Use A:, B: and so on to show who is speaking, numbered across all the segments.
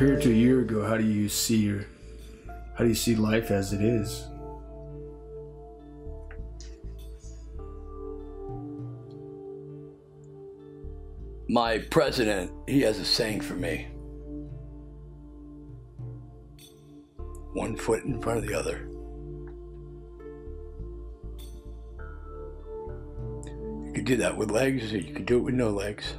A: compared to a year ago, how do you see life as it is?
B: My president, he has a saying for me. One foot in front of the other. You could do that with legs, or you could do it with no legs.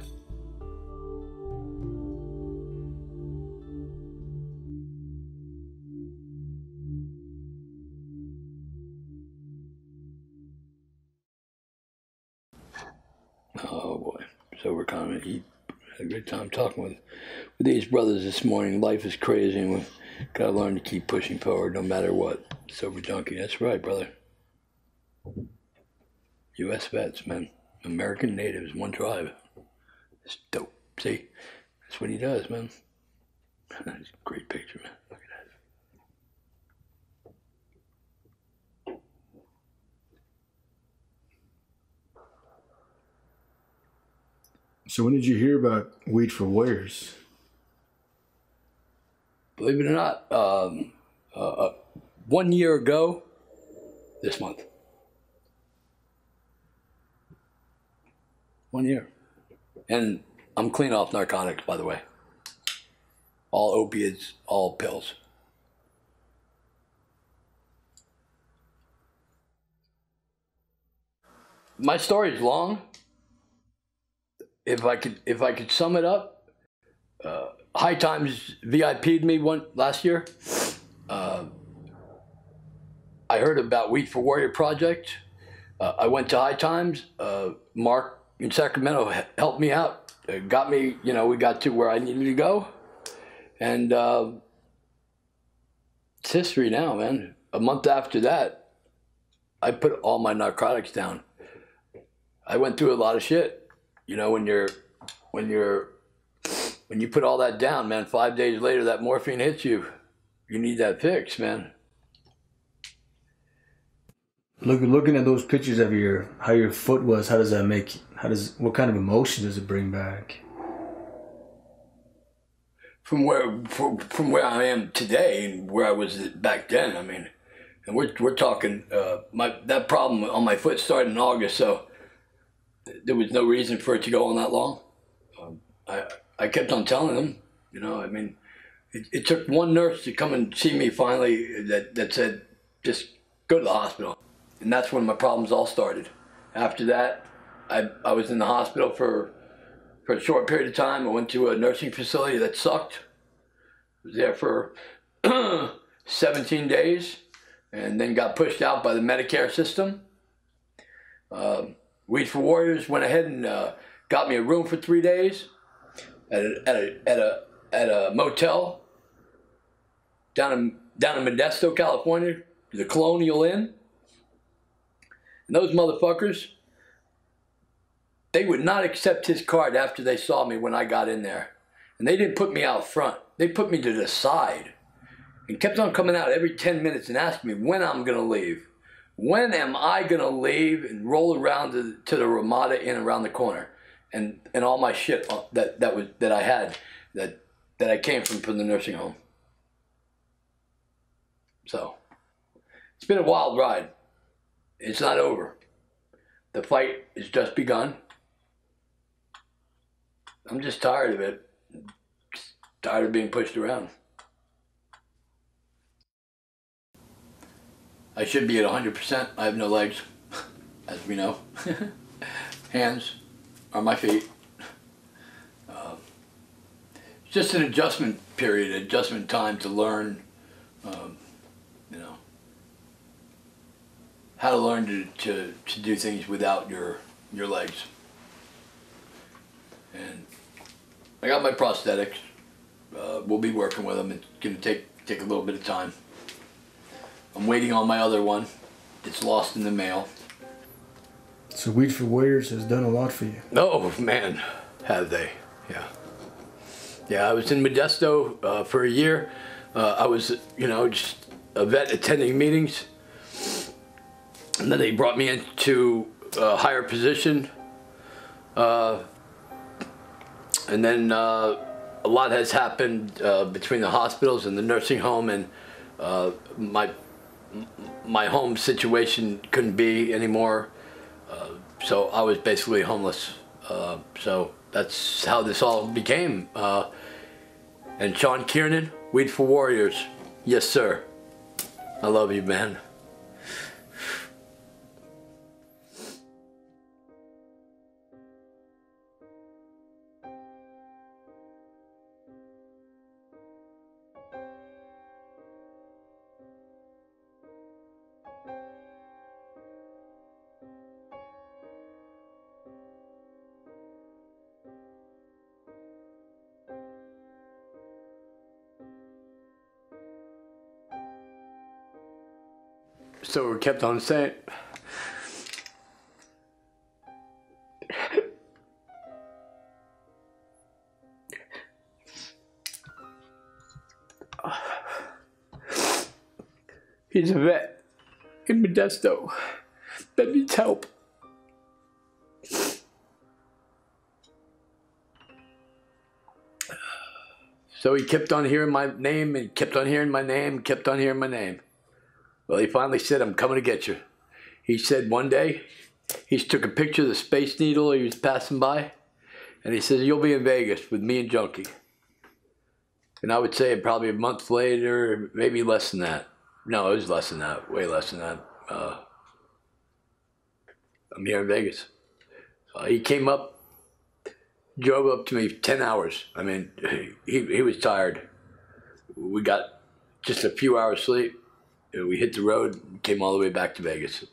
B: Oh boy, so we're kind of had a good time talking with these brothers this morning. Life is crazy, and we gotta learn to keep pushing forward no matter what. Sober junkie, that's right, brother. U.S. vets, man. American natives, one tribe. It's dope. See, that's what he does, man. That's a great picture, man. Look at that.
A: So when did you hear about Weed for Warriors?
B: Believe it or not, 1 year ago, this month. 1 year. And I'm clean off narcotics, by the way. All opiates, all pills. My story is long. If I could sum it up, High Times VIP'd me last year. I heard about Weed for Warrior Project. I went to High Times. Mark in Sacramento helped me out. Got me, we got to where I needed to go. And it's history now, man. A month after that, I put all my narcotics down. I went through a lot of shit. When you put all that down, man, 5 days later, that morphine hits you. You need that fix, man.
A: Looking at those pictures of how your foot was, what kind of emotion does it bring back?
B: From where I am today and where I was back then, I mean, and we're talking, that problem on my foot started in August, so there was no reason for it to go on that long. I kept on telling them, I mean, it took one nurse to come and see me finally that said, just go to the hospital. And that's when my problems all started. After that, I was in the hospital for a short period of time. I went to a nursing facility that sucked. I was there for 17 days and then got pushed out by the Medicare system. Weed for Warriors went ahead and got me a room for 3 days at a motel down in Modesto, California, the Colonial Inn. And those motherfuckers, they would not accept his card after they saw me when I got in there. And they didn't put me out front. They put me to the side and kept on coming out every 10 minutes and asking me when I'm going to leave. When am I going to leave and roll around to the Ramada Inn around the corner? And all my shit that I had, that I came from the nursing home. So, it's been a wild ride. It's not over. The fight has just begun. I'm just tired of it. Just tired of being pushed around. I should be at 100%. I have no legs, as we know. Hands are my feet. It's just an adjustment period, adjustment time to learn, how to learn to do things without your legs. And I got my prosthetics. We'll be working with them. It's going to take a little bit of time. I'm waiting on my other one. It's lost in the mail.
A: So Weed for Warriors has done a lot for you.
B: Oh, man, have they? Yeah. Yeah, I was in Modesto for a year. I was, just a vet attending meetings. And then they brought me into a higher position. And then a lot has happened between the hospitals and the nursing home, and my home situation couldn't be anymore. So I was basically homeless. So that's how this all became. And Sean Kiernan, Weed for Warriors. Yes, sir. I love you, man. So we kept on saying, he's a vet in Modesto that needs help. So he kept on hearing my name and kept on hearing my name, kept on hearing my name. Well, he finally said, I'm coming to get you. He said one day, he took a picture of the Space Needle he was passing by, and he said, you'll be in Vegas with me and Junkie. And I would say probably a month later, maybe less than that. No, it was less than that, way less than that. I'm here in Vegas. So he came up, drove up to me 10 hours. I mean, he was tired. We got just a few hours sleep. We hit the road and came all the way back to Vegas.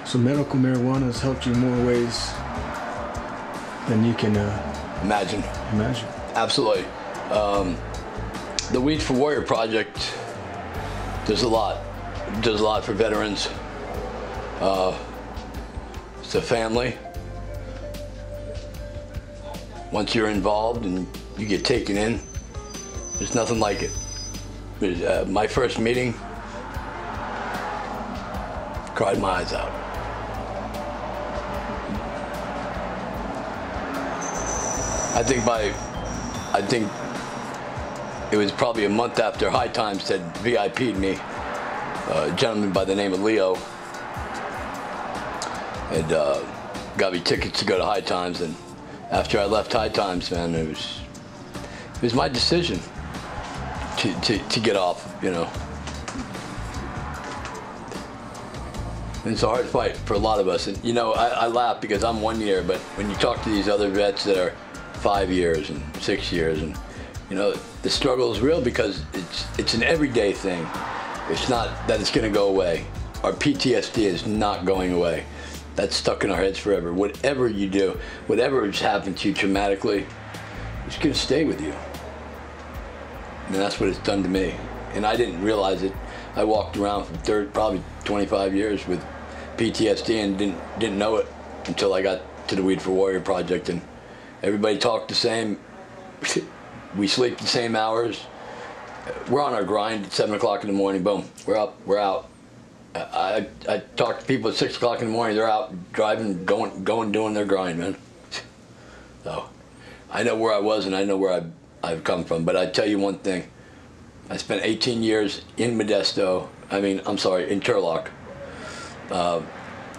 A: So medical marijuana has helped you in more ways than you can
B: Imagine. Absolutely. The Weed for Warrior Project does a lot. It does a lot for veterans. It's a family. Once you're involved and you get taken in, there's nothing like it. My first meeting, cried my eyes out. I think it was probably a month after High Times had VIP'd me, a gentleman by the name of Leo had got me tickets to go to High Times, and after I left High Times, man, it was my decision to get off, you know. And it's a hard fight for a lot of us, and you know, I laugh because I'm 1 year, but when you talk to these other vets that are 5 years and 6 years, and you know, the struggle is real because it's an everyday thing. It's not that it's going to go away. Our PTSD is not going away. That's stuck in our heads forever. Whatever you do, whatever has happened to you traumatically, it's going to stay with you. And that's what it's done to me. And I didn't realize it. I walked around for probably 25 years with PTSD and didn't know it until I got to the Weed for Warrior Project, and everybody talked the same. We sleep the same hours. We're on our grind at 7 o'clock in the morning. Boom, we're up, we're out. I talk to people at 6 o'clock in the morning. They're out driving, going, doing their grind, man. So I know where I was and I know where I've come from. But I tell you one thing. I spent 18 years in Modesto. In Turlock,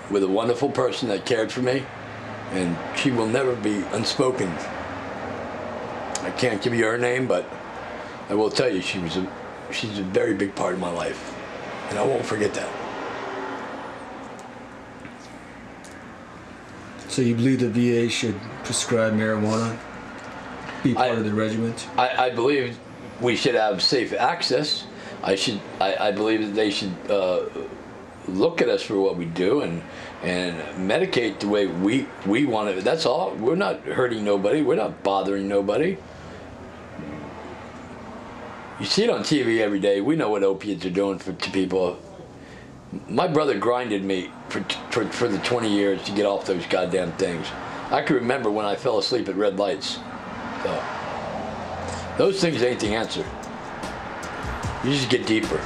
B: with a wonderful person that cared for me, and she will never be unspoken. I can't give you her name, but I will tell you she's a very big part of my life, and I won't forget that.
A: So you believe the VA should prescribe marijuana, be part of the regiment?
B: I believe we should have safe access. I believe that they should look at us for what we do and medicate the way we want to. That's all. We're not hurting nobody. We're not bothering nobody. You see it on TV every day. We know what opiates are doing to people. My brother grinded me for the 20 years to get off those goddamn things. I can remember when I fell asleep at red lights. So, those things ain't the answer. You just get deeper.